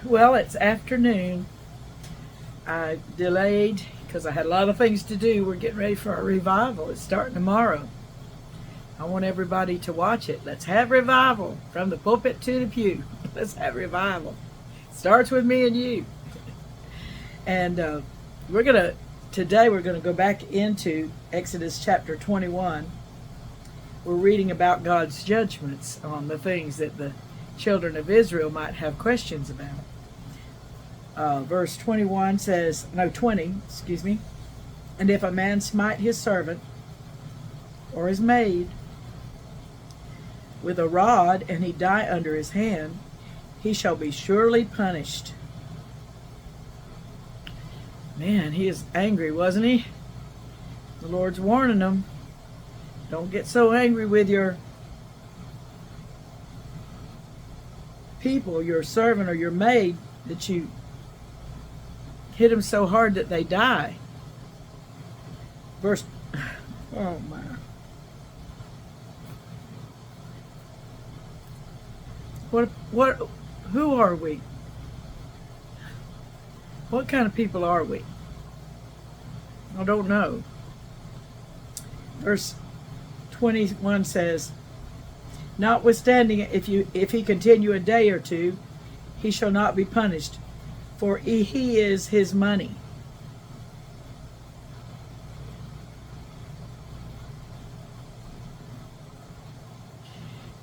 Well, it's afternoon. I delayed because I had a lot of things to do. We're getting ready for our revival. It's starting tomorrow. I want everybody to watch it. Let's have revival from the pulpit to the pew. Let's have revival. It starts with me and you. And today we're gonna go back into Exodus chapter 21. We're reading about God's judgments on the things that the children of Israel might have questions about. Verse 21 says, no, 20, excuse me. And if a man smite his servant or his maid with a rod, and he die under his hand, he shall be surely punished. Man, he is angry, wasn't he? The Lord's warning him. Don't get so angry with your people, your servant or your maid, that you hit them so hard that they die. Verse, oh my. Who are we? What kind of people are we? I don't know. Verse 21 says, notwithstanding, if he continue a day or two, he shall not be punished, for he is his money.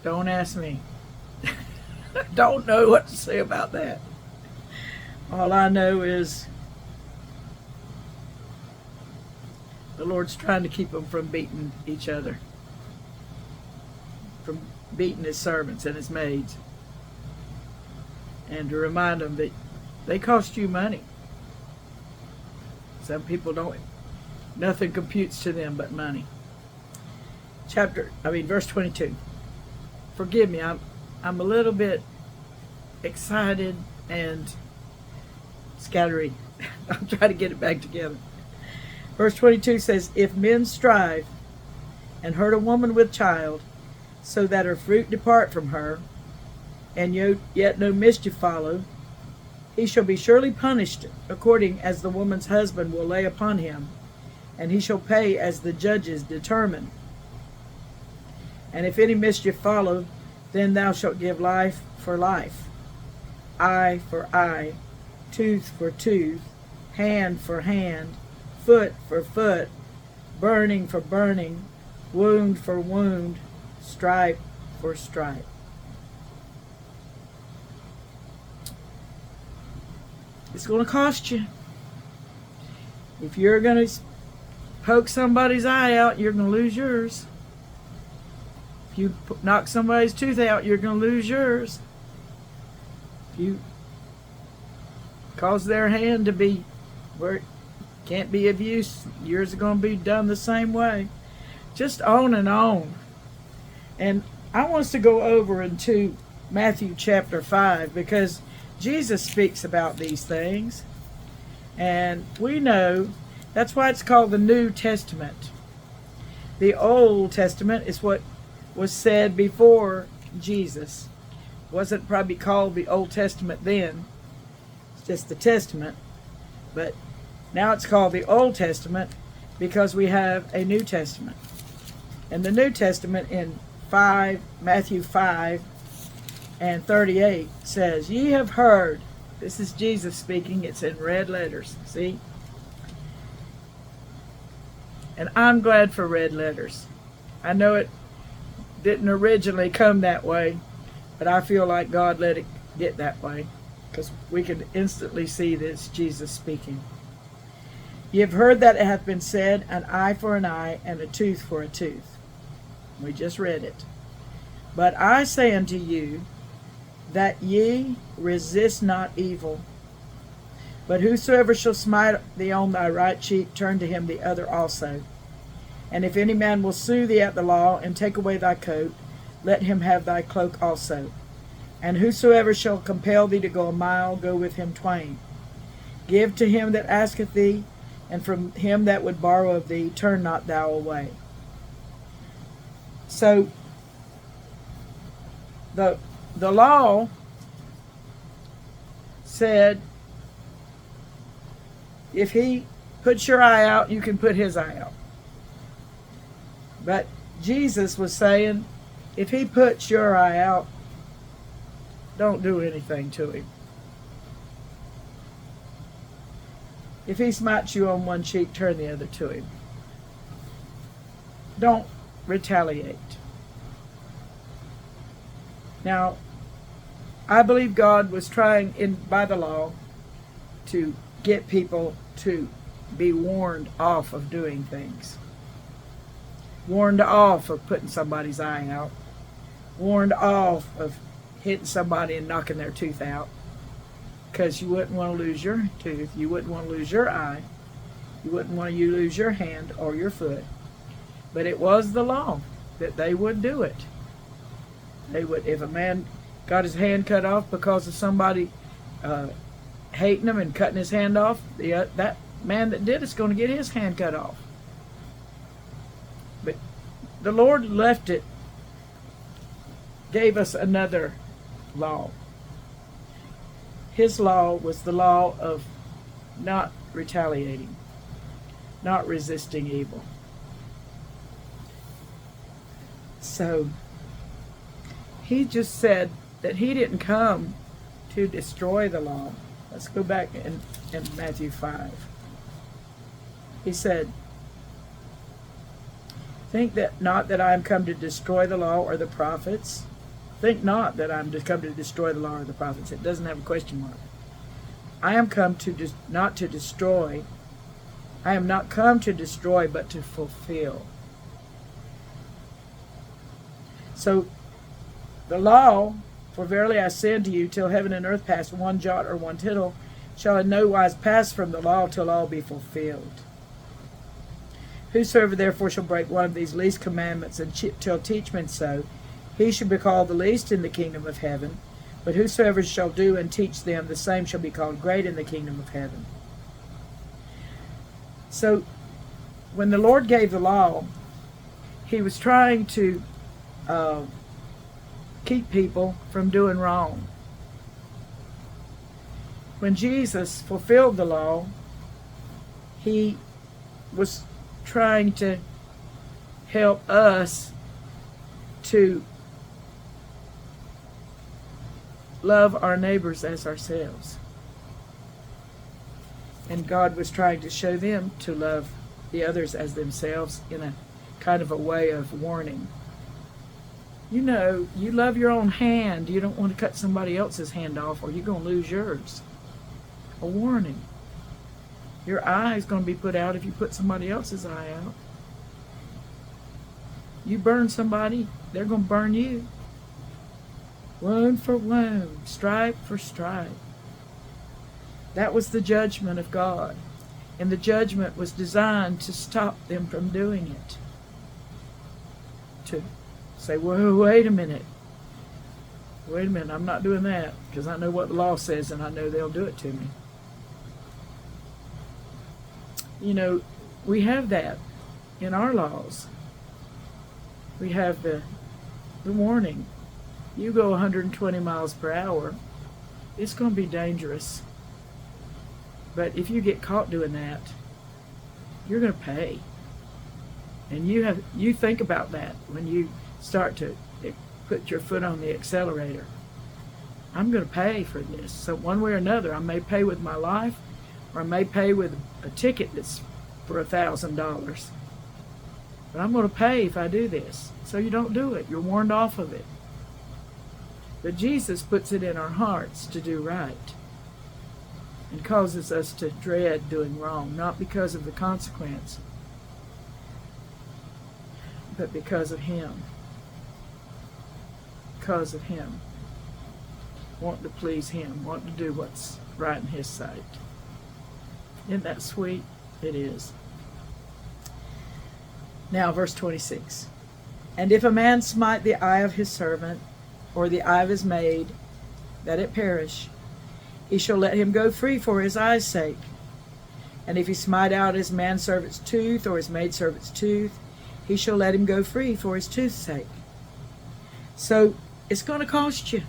Don't ask me. I don't know what to say about that. All I know is the Lord's trying to keep them from beating each other, from beating his servants and his maids, and to remind them that they cost you money. Some people don't, nothing computes to them but money. Verse 22. Forgive me, I'm a little bit excited and scattery. I'm trying to get it back together. Verse 22 says, if men strive and hurt a woman with child, so that her fruit depart from her, and yet no mischief follow, he shall be surely punished according as the woman's husband will lay upon him, and he shall pay as the judges determine. And if any mischief follow, then thou shalt give life for life, eye for eye, tooth for tooth, hand for hand, foot for foot, burning for burning, wound for wound, stripe for stripe. It's going to cost you. If you're going to poke somebody's eye out, you're going to lose yours. If you knock somebody's tooth out, you're going to lose yours. If you cause their hand to be where it can't be of use, yours are going to be done the same way. Just on and on. And I want us to go over into Matthew chapter 5, because Jesus speaks about these things. And we know that's why it's called the New Testament. The Old Testament is what was said before Jesus. It wasn't probably called the Old Testament then. It's just the Testament. But now it's called the Old Testament because we have a New Testament. And the New Testament in Matthew 5 and 38 says, ye have heard, this is Jesus speaking, it's in red letters, see? And I'm glad for red letters. I know it didn't originally come that way, but I feel like God let it get that way, because we can instantly see this Jesus speaking. Ye have heard that it hath been said, an eye for an eye, and a tooth for a tooth. We just read it. But I say unto you, that ye resist not evil. But whosoever shall smite thee on thy right cheek, turn to him the other also. And if any man will sue thee at the law, and take away thy coat, let him have thy cloak also. And whosoever shall compel thee to go a mile, go with him twain. Give to him that asketh thee, and from him that would borrow of thee, turn not thou away. So, the law said, if he puts your eye out, you can put his eye out. But Jesus was saying, if he puts your eye out, don't do anything to him. If he smites you on one cheek, turn the other to him. Don't retaliate. Now, I believe God was trying by the law to get people to be warned off of doing things. Warned off of putting somebody's eye out. Warned off of hitting somebody and knocking their tooth out. Because you wouldn't want to lose your tooth. You wouldn't want to lose your eye. You wouldn't want to lose your hand or your foot. But it was the law that they would do it. They would, if a man got his hand cut off because of somebody hating him and cutting his hand off, that man that did it's going to get his hand cut off. But the Lord left it, gave us another law. His law was the law of not retaliating, not resisting evil. So he just said that he didn't come to destroy the law. Let's go back in Matthew 5. He said, think that not that I am come to destroy the law or the prophets. Think not that I am come to destroy the law or the prophets. It doesn't have a question mark. I am come to not to destroy. I am not come to destroy, but to fulfill. So the law, for verily I say unto you, till heaven and earth pass, one jot or one tittle shall in no wise pass from the law till all be fulfilled. Whosoever therefore shall break one of these least commandments and shall teach men so, he shall be called the least in the kingdom of heaven. But whosoever shall do and teach them, the same shall be called great in the kingdom of heaven. So, when the Lord gave the law, he was trying to keep people from doing wrong. When Jesus fulfilled the law, he was trying to help us to love our neighbors as ourselves. And God was trying to show them to love the others as themselves in a kind of a way of warning. You know, you love your own hand. You don't want to cut somebody else's hand off or you're going to lose yours. A warning. Your eye is going to be put out if you put somebody else's eye out. You burn somebody, they're going to burn you. Wound for wound, stripe for stripe. That was the judgment of God. And the judgment was designed to stop them from doing it. To say, whoa, wait a minute. Wait a minute, I'm not doing that because I know what the law says and I know they'll do it to me. You know, we have that in our laws. We have the warning. You go 120 miles per hour, it's going to be dangerous. But if you get caught doing that, you're going to pay. And you think about that when you start to put your foot on the accelerator. I'm going to pay for this. So one way or another, I may pay with my life, or I may pay with a ticket that's for $1,000. But I'm going to pay if I do this. So you don't do it. You're warned off of it. But Jesus puts it in our hearts to do right and causes us to dread doing wrong, not because of the consequence, but because of Him. Because of Him. Want to please Him, want to do what's right in His sight. Isn't that sweet? It is. Now, verse 26. And if a man smite the eye of his servant, or the eye of his maid, that it perish, he shall let him go free for his eye's sake. And if he smite out his manservant's tooth, or his maidservant's tooth, he shall let him go free for his tooth's sake. So, it's going to cost you.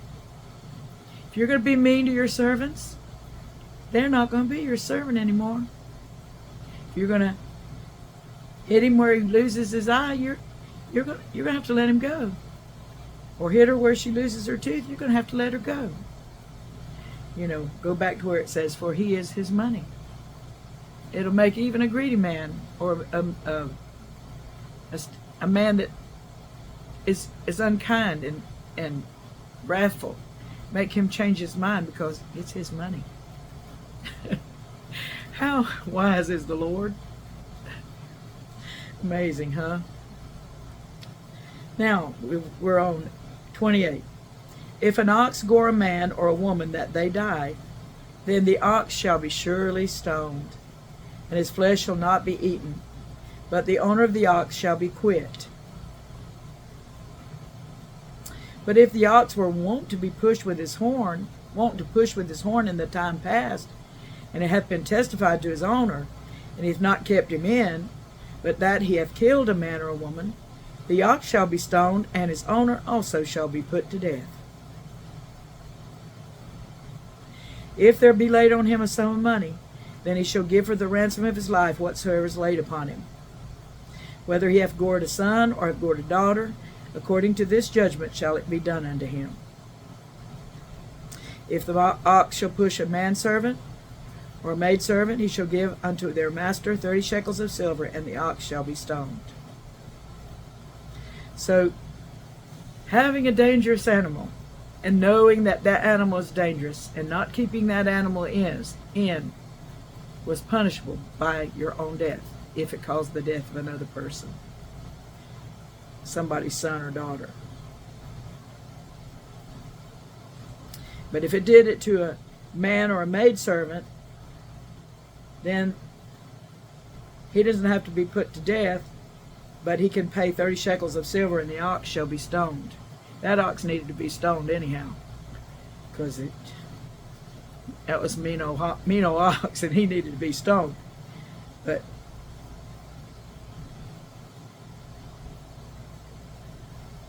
If you're going to be mean to your servants, they're not going to be your servant anymore. If you're going to hit him where he loses his eye, you're going to have to let him go. Or hit her where she loses her tooth, you're going to have to let her go. You know, go back to where it says, for he is his money. It'll make even a greedy man, or a man that is unkind and wrathful, make him change his mind because it's his money. How wise is the Lord? Amazing, huh? Now, we're on 28. If an ox gore a man or a woman that they die, then the ox shall be surely stoned, and his flesh shall not be eaten, but the owner of the ox shall be quit. But if the ox were wont to push with his horn in the time past, and it hath been testified to his owner, and he hath not kept him in, but that he hath killed a man or a woman, the ox shall be stoned, and his owner also shall be put to death. If there be laid on him a sum of money, then he shall give for the ransom of his life whatsoever is laid upon him. Whether he hath gored a son or hath gored a daughter, according to this judgment shall it be done unto him. If the ox shall push a manservant or a maidservant, he shall give unto their master 30 shekels of silver, and the ox shall be stoned. So, having a dangerous animal, and knowing that that animal is dangerous, and not keeping that animal in, was punishable by your own death, if it caused the death of another person, somebody's son or daughter. But if it did it to a man or a maidservant, then he doesn't have to be put to death, but he can pay 30 shekels of silver, and the ox shall be stoned. That ox needed to be stoned anyhow, because that was mean old ox, and he needed to be stoned. But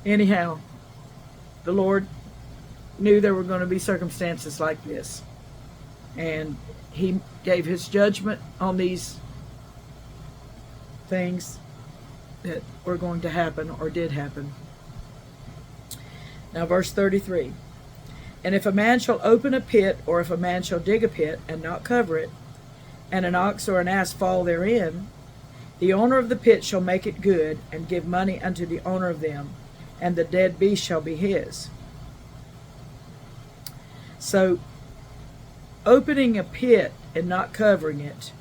anyhow, the Lord knew there were going to be circumstances like this, and he gave his judgment on these things that were going to happen or did happen. Now verse 33. And if a man shall open a pit, or if a man shall dig a pit, and not cover it, and an ox or an ass fall therein, the owner of the pit shall make it good, and give money unto the owner of them, and the dead beast shall be his. So, opening a pit and not covering it,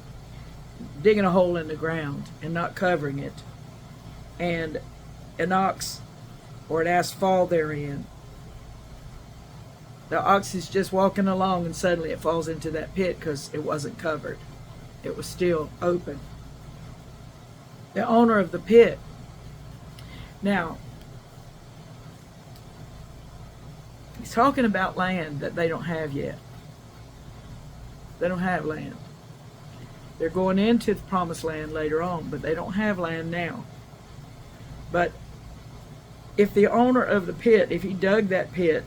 digging a hole in the ground and not covering it, and an ox or an ass fall therein, the ox is just walking along and suddenly it falls into that pit because it wasn't covered. It was still open. The owner of the pit. Now, he's talking about land that they don't have yet. They don't have land. They're going into the promised land later on, but they don't have land now. But if the owner of the pit, if he dug that pit,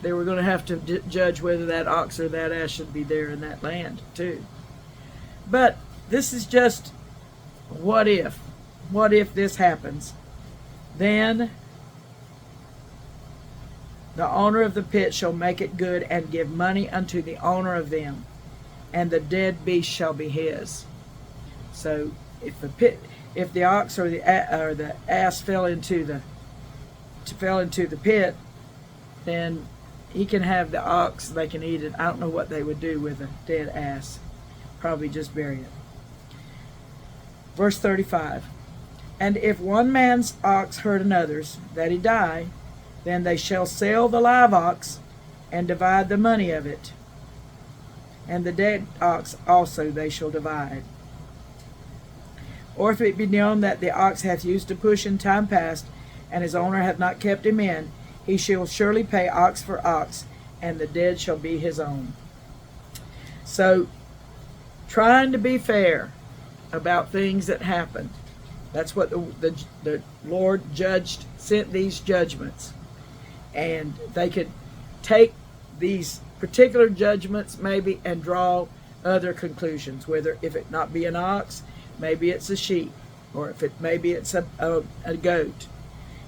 they were going to have to judge whether that ox or that ass should be there in that land too. But this is just what if. What if this happens? Then the owner of the pit shall make it good, and give money unto the owner of them, and the dead beast shall be his. So if the ox or the ass fell into the pit, then he can have the ox. They can eat it. I don't know what they would do with a dead ass. Probably just bury it. Verse 35. And if one man's ox hurt another's, that he die, then they shall sell the live ox, and divide the money of it. And the dead ox also they shall divide. Or if it be known that the ox hath used to push in time past, and his owner hath not kept him in, he shall surely pay ox for ox, and the dead shall be his own. So, trying to be fair about things that happened. That's what the Lord sent these judgments. And they could take these particular judgments maybe, and draw other conclusions, whether if it not be an ox, maybe it's a sheep, or if it maybe it's a goat.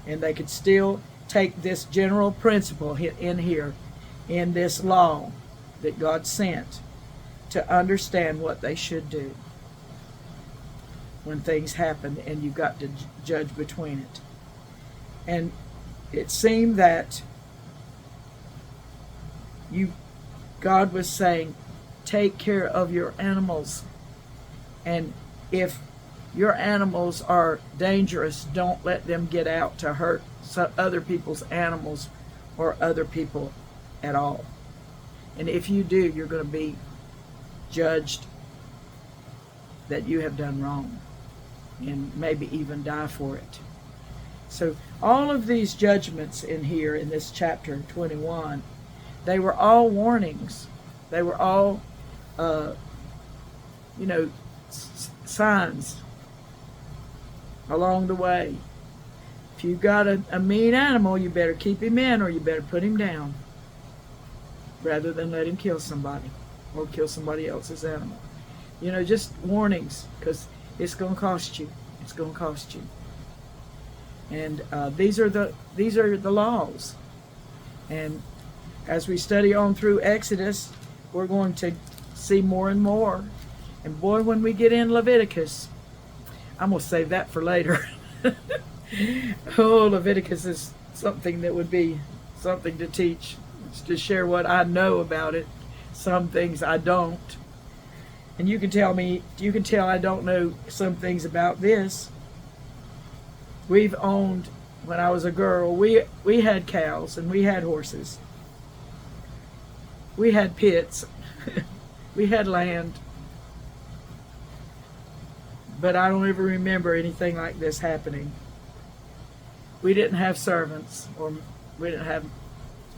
And they could still take this general principle in here, in this law that God sent, to understand what they should do when things happen and you've got to judge between it. And it seemed that God was saying, take care of your animals. And if your animals are dangerous, don't let them get out to hurt other people's animals or other people at all. And if you do, you're going to be judged that you have done wrong, and maybe even die for it. So all of these judgments in here in this chapter 21, they were all warnings. They were all, signs along the way. If you've got a mean animal, you better keep him in, or you better put him down, rather than let him kill somebody or kill somebody else's animal. Just warnings, because it's going to cost you. It's going to cost you. And these are the laws. And as we study on through Exodus, we're going to see more and more. And boy, when we get in Leviticus, I'm going to save that for later. Oh, Leviticus is something that would be something to teach, to share what I know about it. Some things I don't. And you can tell I don't know some things about this. We've owned, when I was a girl, we had cows and we had horses. We had pits. We had land. But I don't ever remember anything like this happening. We didn't have servants, or we didn't have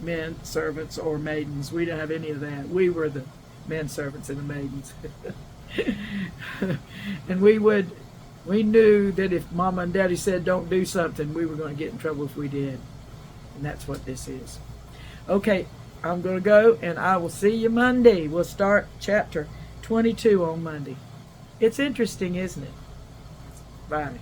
men servants or maidens. We didn't have any of that. We were the men servants and the maidens. And we knew that if Mama and Daddy said don't do something, we were going to get in trouble if we did. And that's what this is. Okay, I'm going to go, and I will see you Monday. We'll start chapter 22 on Monday. It's interesting, isn't it? Bye.